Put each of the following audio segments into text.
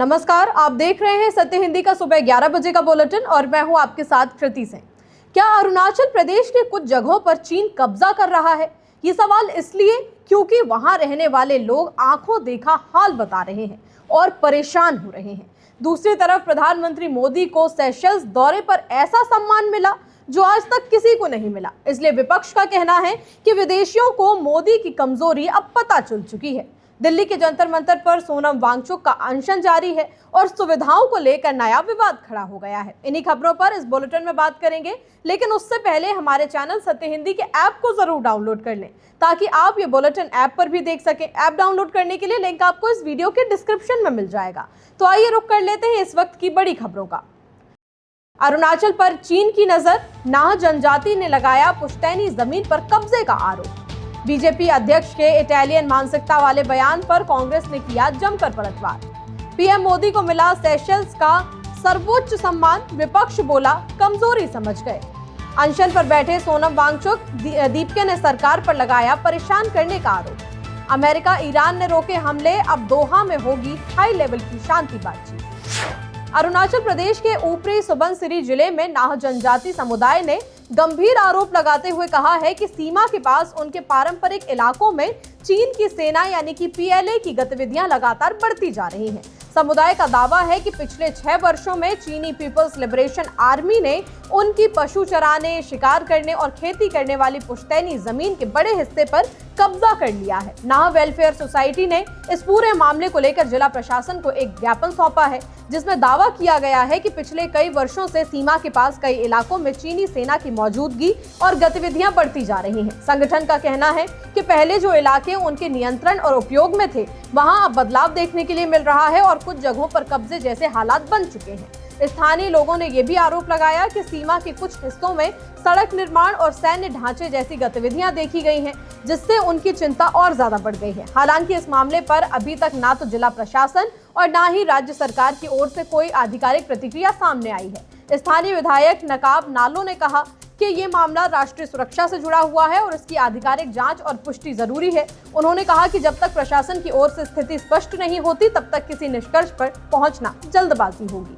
नमस्कार, आप देख रहे हैं सत्य हिंदी का सुबह 11 बजे का बुलेटिन और मैं हूं आपके साथ कृति सिंह। क्या अरुणाचल प्रदेश के कुछ जगहों पर चीन कब्जा कर रहा है? ये सवाल इसलिए क्योंकि वहां रहने वाले लोग आंखों देखा हाल बता रहे हैं और परेशान हो रहे हैं। दूसरी तरफ प्रधानमंत्री मोदी को सेशल्स दौरे पर ऐसा सम्मान मिला जो आज तक किसी को नहीं मिला। इसलिए विपक्ष का कहना है कि विदेशियों को मोदी की कमजोरी अब पता चल चुकी है। दिल्ली के जंतर मंतर पर सोनम वांगचुक का अनशन जारी है और सुविधाओं को लेकर नया विवाद खड़ा हो गया है। इन्हीं खबरों पर इस बुलेटिन में बात करेंगे, लेकिन उससे पहले हमारे चैनल सत्य हिंदी के ऐप को जरूर डाउनलोड कर लें ताकि आप ये बुलेटिन ऐप पर भी देख सकें। ऐप डाउनलोड करने के लिए लिंक आपको इस वीडियो के डिस्क्रिप्शन में मिल जाएगा। तो आइए रुक कर लेते हैं इस वक्त की बड़ी खबरों का। अरुणाचल पर चीन की नजर, नाह जनजाति ने लगाया पुश्तैनी जमीन पर कब्जे का आरोप। बीजेपी अध्यक्ष के इटालियन मानसिकता वाले बयान पर कांग्रेस ने किया जमकर पलटवार। पीएम मोदी को मिला सेशल्स का सर्वोच्च सम्मान, विपक्ष बोला कमजोरी समझ गए। अनशन पर बैठे सोनम वांगचुक दीपके ने सरकार पर लगाया परेशान करने का आरोप। अमेरिका ईरान ने रोके हमले, अब दोहा में होगी हाई लेवल की शांति बातचीत। अरुणाचल प्रदेश के ऊपरी सुबनसिरी जिले में नाह जनजाति समुदाय ने गंभीर आरोप लगाते हुए कहा है कि सीमा के पास उनके पारंपरिक इलाकों में चीन की सेना यानी कि पीएलए की गतिविधियां लगातार बढ़ती जा रही हैं। समुदाय का दावा है कि पिछले 6 वर्षों में चीनी पीपल्स लिबरेशन आर्मी ने उनकी पशु चराने, शिकार करने और खेती करने वाली पुश्तैनी जमीन के बड़े हिस्से पर कब्जा कर लिया है। नाह वेलफेयर सोसाइटी ने इस पूरे मामले को लेकर जिला प्रशासन को एक ज्ञापन सौंपा है, जिसमें दावा किया गया है कि पिछले कई वर्षों से सीमा के पास कई इलाकों में चीनी सेना की मौजूदगी और गतिविधियां बढ़ती जा रही हैं। संगठन का कहना है कि पहले जो इलाके उनके नियंत्रण और उपयोग में थे, वहां अब बदलाव देखने के लिए मिल रहा है और कुछ जगहों पर कब्जे जैसे हालात बन चुके हैं। स्थानीय लोगों ने यह भी आरोप लगाया कि सीमा के कुछ हिस्सों में सड़क निर्माण और सैन्य ढांचे जैसी गतिविधियां देखी गई हैं, जिससे उनकी चिंता और ज्यादा बढ़ गई है। हालांकि इस मामले पर अभी तक ना तो जिला प्रशासन और ना ही राज्य सरकार की ओर से कोई आधिकारिक प्रतिक्रिया सामने आई है। स्थानीय विधायक नकाब नालो ने कहा कि ये मामला राष्ट्रीय सुरक्षा से जुड़ा हुआ है और इसकी आधिकारिक जांच और पुष्टि जरूरी है। उन्होंने कहा कि जब तक प्रशासन की ओर से स्थिति स्पष्ट नहीं होती, तब तक किसी निष्कर्ष पर पहुंचना जल्दबाजी होगी।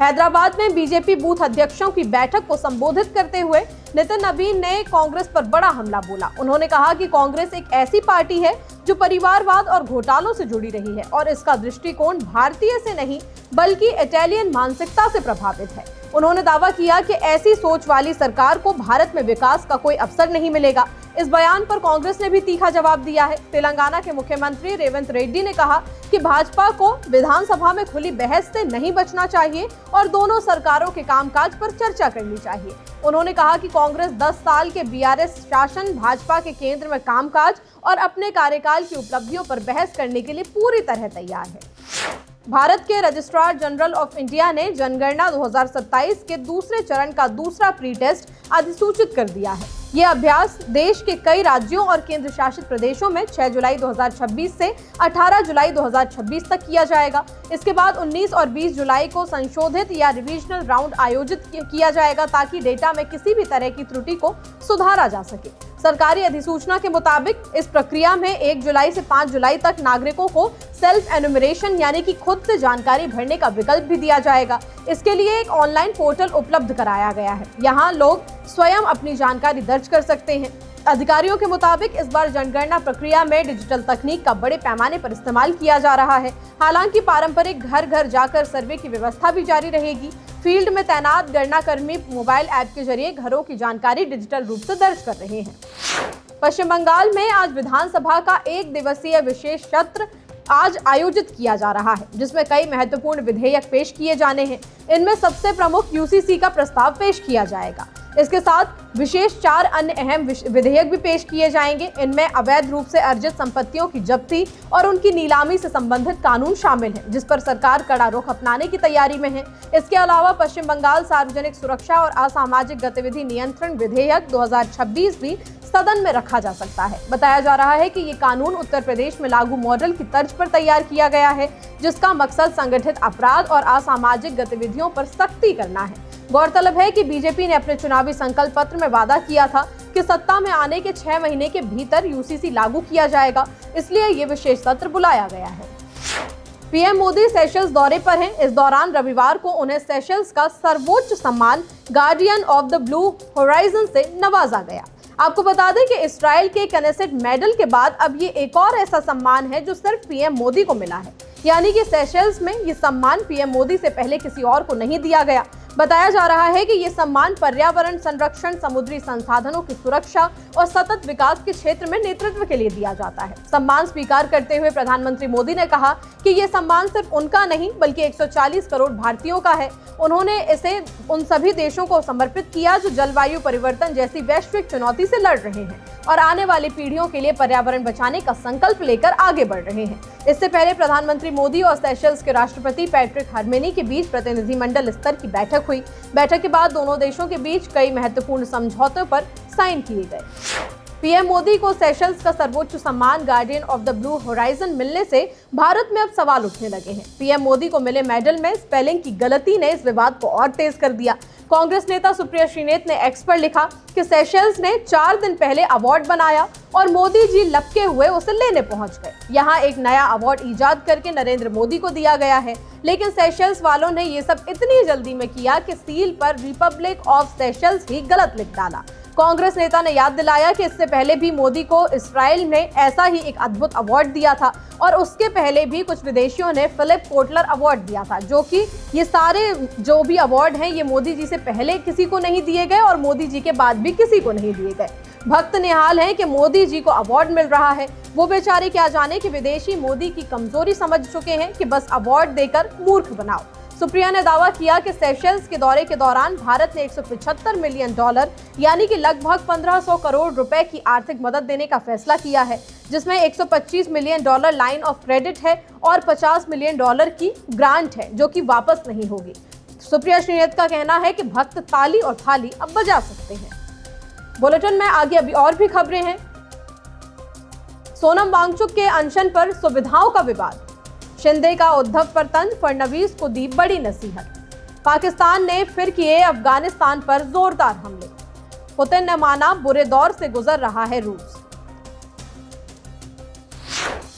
हैदराबाद में बीजेपी बूथ अध्यक्षों की बैठक को संबोधित करते हुए नितिन नवीन ने कांग्रेस पर बड़ा हमला बोला। उन्होंने कहा कि कांग्रेस एक ऐसी पार्टी है जो परिवारवाद और घोटालों से जुड़ी रही है और इसका दृष्टिकोण भारतीय से नहीं बल्कि इटालियन मानसिकता से प्रभावित है। उन्होंने दावा किया कि ऐसी सोच वाली सरकार को भारत में विकास का कोई अवसर नहीं मिलेगा। इस बयान पर कांग्रेस ने भी तीखा जवाब दिया है। तेलंगाना के मुख्यमंत्री रेवंत रेड्डी ने कहा कि भाजपा को विधानसभा में खुली बहस से नहीं बचना चाहिए और दोनों सरकारों के कामकाज पर चर्चा करनी चाहिए। उन्होंने कहा कि कांग्रेस 10 साल के बीआरएस शासन, भाजपा के केंद्र में कामकाज और अपने कार्यकाल की उपलब्धियों पर बहस करने के लिए पूरी तरह तैयार है। भारत के रजिस्ट्रार जनरल ऑफ इंडिया ने जनगणना 2027 के दूसरे चरण का दूसरा प्री टेस्ट अधिसूचित कर दिया है। ये अभ्यास देश के कई राज्यों और केंद्र शासित प्रदेशों में 6 जुलाई 2026 से 18 जुलाई 2026 तक किया जाएगा। इसके बाद 19 और 20 जुलाई को संशोधित या रिविजनल राउंड आयोजित किया जाएगा ताकि डेटा में किसी भी तरह की त्रुटि को सुधारा जा सके। सरकारी अधिसूचना के मुताबिक इस प्रक्रिया में 1 जुलाई से 5 जुलाई तक नागरिकों को सेल्फ एनुमरेशन यानी कि खुद से जानकारी भरने का विकल्प भी दिया जाएगा। इसके लिए एक ऑनलाइन पोर्टल उपलब्ध कराया गया है। यहाँ लोग स्वयं अपनी जानकारी दर्ज कर सकते हैं। अधिकारियों के मुताबिक इस बार जनगणना प्रक्रिया में डिजिटल तकनीक का बड़े पैमाने पर इस्तेमाल किया जा रहा है। हालांकि पारंपरिक घर घर जाकर सर्वे की व्यवस्था भी जारी रहेगी। फील्ड में तैनात गणना कर्मी मोबाइल ऐप के जरिए घरों की जानकारी डिजिटल रूप से दर्ज कर रहे हैं। पश्चिम बंगाल में आज विधानसभा का 1 दिवसीय विशेष सत्र आज आयोजित किया जा रहा है, जिसमें कई महत्वपूर्ण विधेयक पेश किए जाने हैं। इनमें सबसे प्रमुख यूसीसी का प्रस्ताव पेश किया जाएगा। इसके साथ विशेष 4 अन्य अहम विधेयक भी पेश किए जाएंगे। इनमें अवैध रूप से अर्जित संपत्तियों की जब्ती और उनकी नीलामी से संबंधित कानून शामिल हैं, जिस पर सरकार कड़ा रुख अपनाने की तैयारी में है। इसके अलावा पश्चिम बंगाल सार्वजनिक सुरक्षा और असामाजिक गतिविधि नियंत्रण विधेयक 2026 भी सदन में रखा जा सकता है। बताया जा रहा है कि ये कानून उत्तर प्रदेश में लागू मॉडल की तर्ज पर तैयार किया गया है, जिसका मकसद संगठित अपराध और असामाजिक गतिविधियों पर सख्ती करना है। गौरतलब है कि बीजेपी ने अपने चुनावी संकल्प पत्र में वादा किया था कि सत्ता में आने के 6 महीने के भीतर यूसीसी लागू किया जाएगा, इसलिए ये विशेष सत्र बुलाया गया है। पीएम मोदी सेशल्स दौरे पर हैं। इस दौरान रविवार को उन्हें सेशल्स का सर्वोच्च सम्मान guardian of the blue horizon से नवाजा गया। आपको बता दें कि इस्राइल के कनेसेट मेडल के बाद अब ये एक और ऐसा सम्मान है जो सिर्फ पीएम मोदी को मिला है, यानी कि सेशल्स में ये सम्मान पीएम मोदी से पहले किसी और को नहीं दिया गया। बताया जा रहा है कि ये सम्मान पर्यावरण संरक्षण, समुद्री संसाधनों की सुरक्षा और सतत विकास के क्षेत्र में नेतृत्व के लिए दिया जाता है। सम्मान स्वीकार करते हुए प्रधानमंत्री मोदी ने कहा कि ये सम्मान सिर्फ उनका नहीं बल्कि 140 करोड़ भारतीयों का है। उन्होंने इसे उन सभी देशों को समर्पित किया जो जलवायु परिवर्तन जैसी वैश्विक चुनौती से लड़ रहे हैं और आने वाली पीढ़ियों के लिए पर्यावरण बचाने का संकल्प लेकर आगे बढ़ रहे हैं। इससे पहले प्रधानमंत्री मोदी और सेशल्स के राष्ट्रपति पैट्रिक हरमेनी के बीच प्रतिनिधिमंडल स्तर की बैठक हुई। बैठक के बाद दोनों देशों के बीच कई महत्वपूर्ण समझौतों पर साइन किए गए। पीएम मोदी को सेशल्स का सर्वोच्च सम्मान guardian of the blue horizon मिलने से भारत में अब सवाल उठने लगे हैं। पीएम मोदी को मिले मेडल में स्पेलिंग की गलती ने इस विवाद को और तेज कर दिया। कांग्रेस नेता सुप्रिया श्रीनेत ने एक्स पर लिखा कि सेशल्स ने 4 दिन पहले अवार्ड बनाया और मोदी जी लपके हुए उसे लेने पहुंच गए। यहाँ एक नया अवार्ड इजाद करके नरेंद्र मोदी को दिया गया है, लेकिन सेशल्स वालों ने ये सब इतनी जल्दी में किया कि सील पर रिपब्लिक ऑफ सेशल्स ही गलत लिख डाला। कांग्रेस नेता ने याद दिलाया कि इससे पहले भी मोदी को इस्राइल ने ऐसा ही एक अद्भुत अवार्ड दिया था और उसके पहले भी कुछ विदेशियों ने फिलिप कोटलर अवार्ड दिया था, जो कि ये सारे जो भी अवार्ड हैं ये मोदी जी से पहले किसी को नहीं दिए गए और मोदी जी के बाद भी किसी को नहीं दिए गए। भक्त निहाल है कि मोदी जी को अवार्ड मिल रहा है। वो बेचारे क्या जाने कि विदेशी मोदी की कमजोरी समझ चुके हैं कि बस अवार्ड देकर मूर्ख बनाओ। सुप्रिया ने दावा किया कि सेशल्स के दौरे के दौरान भारत ने $175 मिलियन यानी कि लगभग 1500 करोड़ रुपए की आर्थिक मदद देने का फैसला किया है, जिसमें $125 मिलियन लाइन ऑफ क्रेडिट है और $50 मिलियन की ग्रांट है जो कि वापस नहीं होगी। सुप्रिया श्रीनेत का कहना है कि भक्त ताली और थाली अब बजा सकते हैं। बुलेटिन में आगे अभी और भी खबरें हैं। सोनम वांगचुक के अनशन पर सुविधाओं का विवाद, शिंदे का उद्धव पर तंज, फडणवीस को दी बड़ी नसीहत। पाकिस्तान ने फिर किए अफगानिस्तान पर जोरदार हमले, पुतिन ने माना बुरे दौर से गुजर रहा है रूस।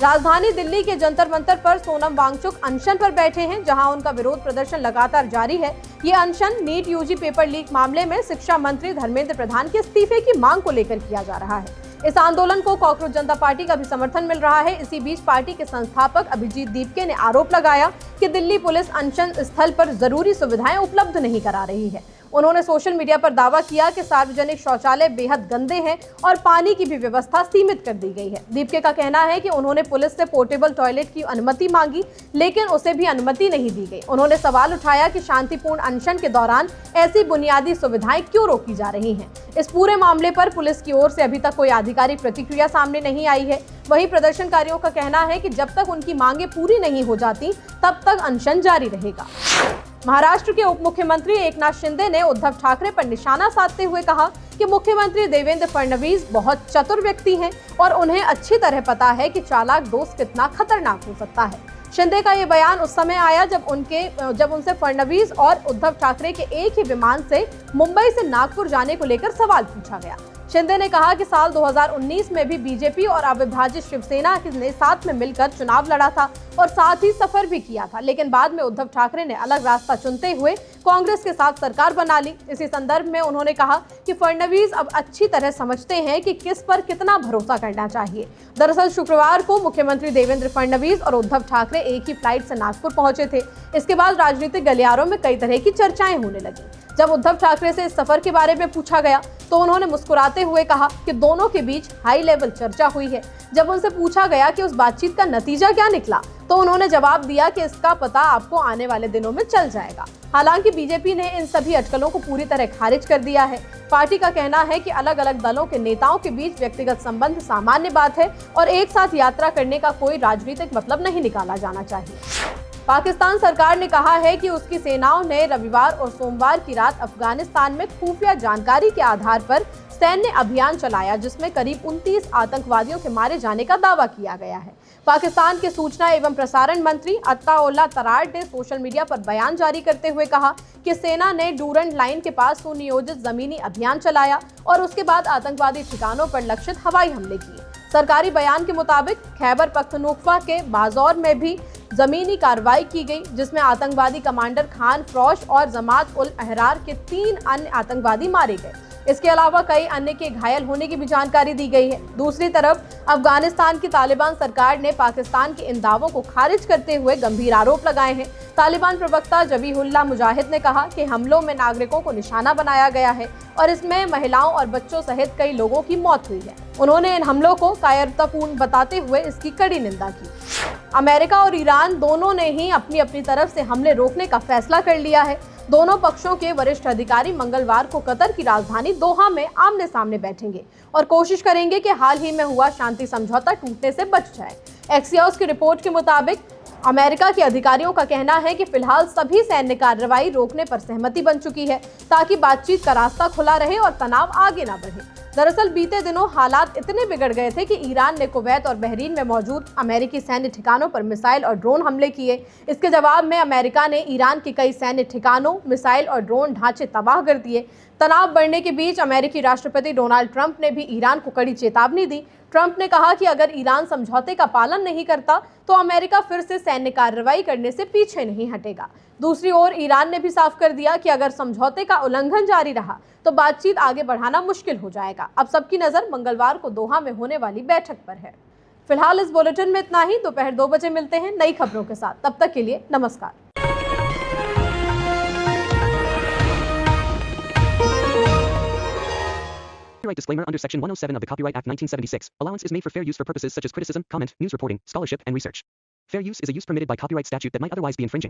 राजधानी दिल्ली के जंतर मंतर पर सोनम वांगचुक अनशन पर बैठे हैं, जहां उनका विरोध प्रदर्शन लगातार जारी है। ये अनशन नीट यूजी पेपर लीक मामले में शिक्षा मंत्री धर्मेंद्र प्रधान के इस्तीफे की मांग को लेकर किया जा रहा है। इस आंदोलन को कॉकरोच जनता पार्टी का भी समर्थन मिल रहा है। इसी बीच पार्टी के संस्थापक अभिजीत दीपके ने आरोप लगाया कि दिल्ली पुलिस अनशन स्थल पर जरूरी सुविधाएं उपलब्ध नहीं करा रही है। उन्होंने सोशल मीडिया पर दावा किया कि सार्वजनिक शौचालय बेहद गंदे हैं और पानी की भी व्यवस्था सीमित कर दी गई है। दीपके का कहना है कि उन्होंने पुलिस से पोर्टेबल टॉयलेट की अनुमति मांगी, लेकिन उसे भी अनुमति नहीं दी गई। उन्होंने सवाल उठाया कि शांतिपूर्ण अनशन के दौरान ऐसी बुनियादी सुविधाएं क्यों रोकी जा रही हैं। इस पूरे मामले पर पुलिस की ओर से अभी तक कोई आधिकारिक प्रतिक्रिया सामने नहीं आई है। वहीं प्रदर्शनकारियों का कहना है कि जब तक उनकी मांगे पूरी नहीं हो जाती तब तक अनशन जारी रहेगा। महाराष्ट्र के उप मुख्यमंत्री एकनाथ शिंदे ने उद्धव ठाकरे पर निशाना साधते हुए कहा कि मुख्यमंत्री देवेंद्र फडणवीस बहुत चतुर व्यक्ति हैं और उन्हें अच्छी तरह पता है कि चालाक दोस्त कितना खतरनाक हो सकता है। शिंदे का ये बयान उस समय आया जब उनसे फडणवीस और उद्धव ठाकरे के एक ही विमान से मुंबई से नागपुर जाने को लेकर सवाल पूछा गया। शिंदे ने कहा कि साल 2019 में भी बीजेपी और अविभाजित शिवसेना ने साथ में मिलकर चुनाव लड़ा था और साथ ही सफर भी किया था, लेकिन बाद में उद्धव ठाकरे ने अलग रास्ता चुनते हुए कांग्रेस के साथ सरकार बना ली। इसी संदर्भ में उन्होंने कहा कि फडणवीस अब अच्छी तरह समझते हैं कि किस पर कितना भरोसा करना चाहिए। दरअसल शुक्रवार को मुख्यमंत्री देवेंद्र फडणवीस और उद्धव ठाकरे एक ही फ्लाइट से नागपुर पहुंचे थे। इसके बाद राजनीतिक गलियारों में कई तरह की चर्चाएं होने लगी। जब उद्धव ठाकरे से इस सफर के बारे में पूछा गया तो उन्होंने मुस्कुराते हुए कहा कि दोनों के बीच हाई लेवल चर्चा हुई है। जब उनसे पूछा गया कि उस बातचीत का नतीजा क्या निकला तो उन्होंने जवाब दिया कि इसका पता आपको आने वाले दिनों में चल जाएगा। हालांकि बीजेपी ने इन सभी अटकलों को पूरी तरह खारिज कर दिया है। पार्टी का कहना है कि अलग अलग दलों के नेताओं के बीच व्यक्तिगत संबंध सामान्य बात है और एक साथ यात्रा करने का कोई राजनीतिक मतलब नहीं निकाला जाना चाहिए। पाकिस्तान सरकार ने कहा है कि उसकी सेनाओं ने रविवार और सोमवार की रात अफगानिस्तान में खुफिया जानकारी के आधार पर सैन्य अभियान चलाया, जिसमें करीब 29 आतंकवादियों के मारे जाने का दावा किया गया है। पाकिस्तान के सूचना एवं प्रसारण मंत्री अत्ताउल्लाह तरार ने सोशल मीडिया पर बयान जारी करते हुए कहा कि सेना ने डूरंड लाइन के पास सुनियोजित जमीनी अभियान चलाया और उसके बाद आतंकवादी ठिकानों पर लक्षित हवाई हमले किए। सरकारी बयान के मुताबिक खैबर पख्तूनख्वा के बाजौर में भी जमीनी कार्रवाई की गई, जिसमें आतंकवादी कमांडर खान फरोश और जमात उल अहरार के 3 अन्य आतंकवादी मारे गए। इसके अलावा कई अन्य के घायल होने की भी जानकारी दी गई है। दूसरी तरफ अफगानिस्तान की तालिबान सरकार ने पाकिस्तान के इन दावों को खारिज करते हुए गंभीर आरोप लगाए हैं। तालिबान प्रवक्ता जबीहुल्लाह मुजाहिद ने कहा कि हमलों में नागरिकों को निशाना बनाया गया है और इसमें महिलाओं और बच्चों सहित कई लोगों की मौत हुई है। उन्होंने इन हमलों को कायरतापूर्ण बताते हुए इसकी कड़ी निंदा की। अमेरिका और ईरान दोनों ने ही अपनी अपनी तरफ से हमले रोकने का फैसला कर लिया है। दोनों पक्षों के वरिष्ठ अधिकारी मंगलवार को कतर की राजधानी दोहा में आमने सामने बैठेंगे और कोशिश करेंगे कि हाल ही में हुआ शांति समझौता टूटने से बच जाए। एक्सियोस की रिपोर्ट के मुताबिक अमेरिका के अधिकारियों का कहना है कि फिलहाल सभी सैन्य कार्रवाई रोकने पर सहमति बन चुकी है, ताकि बातचीत का रास्ता खुला रहे और तनाव आगे न बढ़े। दरअसल बीते दिनों हालात इतने बिगड़ गए थे कि ईरान ने कुवैत और बहरीन में मौजूद अमेरिकी सैन्य ठिकानों पर मिसाइल और ड्रोन हमले किए। इसके जवाब में अमेरिका ने ईरान के कई सैन्य ठिकानों, मिसाइल और ड्रोन ढांचे तबाह कर दिए। तनाव बढ़ने के बीच अमेरिकी राष्ट्रपति डोनाल्ड ट्रंप ने भी ईरान को कड़ी चेतावनी दी। ट्रंप ने कहा कि अगर ईरान समझौते का पालन नहीं करता तो अमेरिका फिर से सैन्य कार्रवाई करने से पीछे नहीं हटेगा। दूसरी ओर ईरान ने भी साफ कर दिया कि अगर समझौते का उल्लंघन जारी रहा तो बातचीत आगे बढ़ाना मुश्किल हो जाएगा। अब सबकी नजर मंगलवार को दोहा में होने वाली बैठक पर है। फिलहाल इस बुलेटिन में इतना ही। दोपहर 2 बजे मिलते हैं नई खबरों के साथ। तब तक के लिए नमस्कार। Copyright disclaimer under Section 107 of the Copyright Act 1976. Allowance is made for fair use for purposes such as criticism, comment, news reporting, scholarship, and research. Fair use is a use permitted by copyright statute that might otherwise be infringing.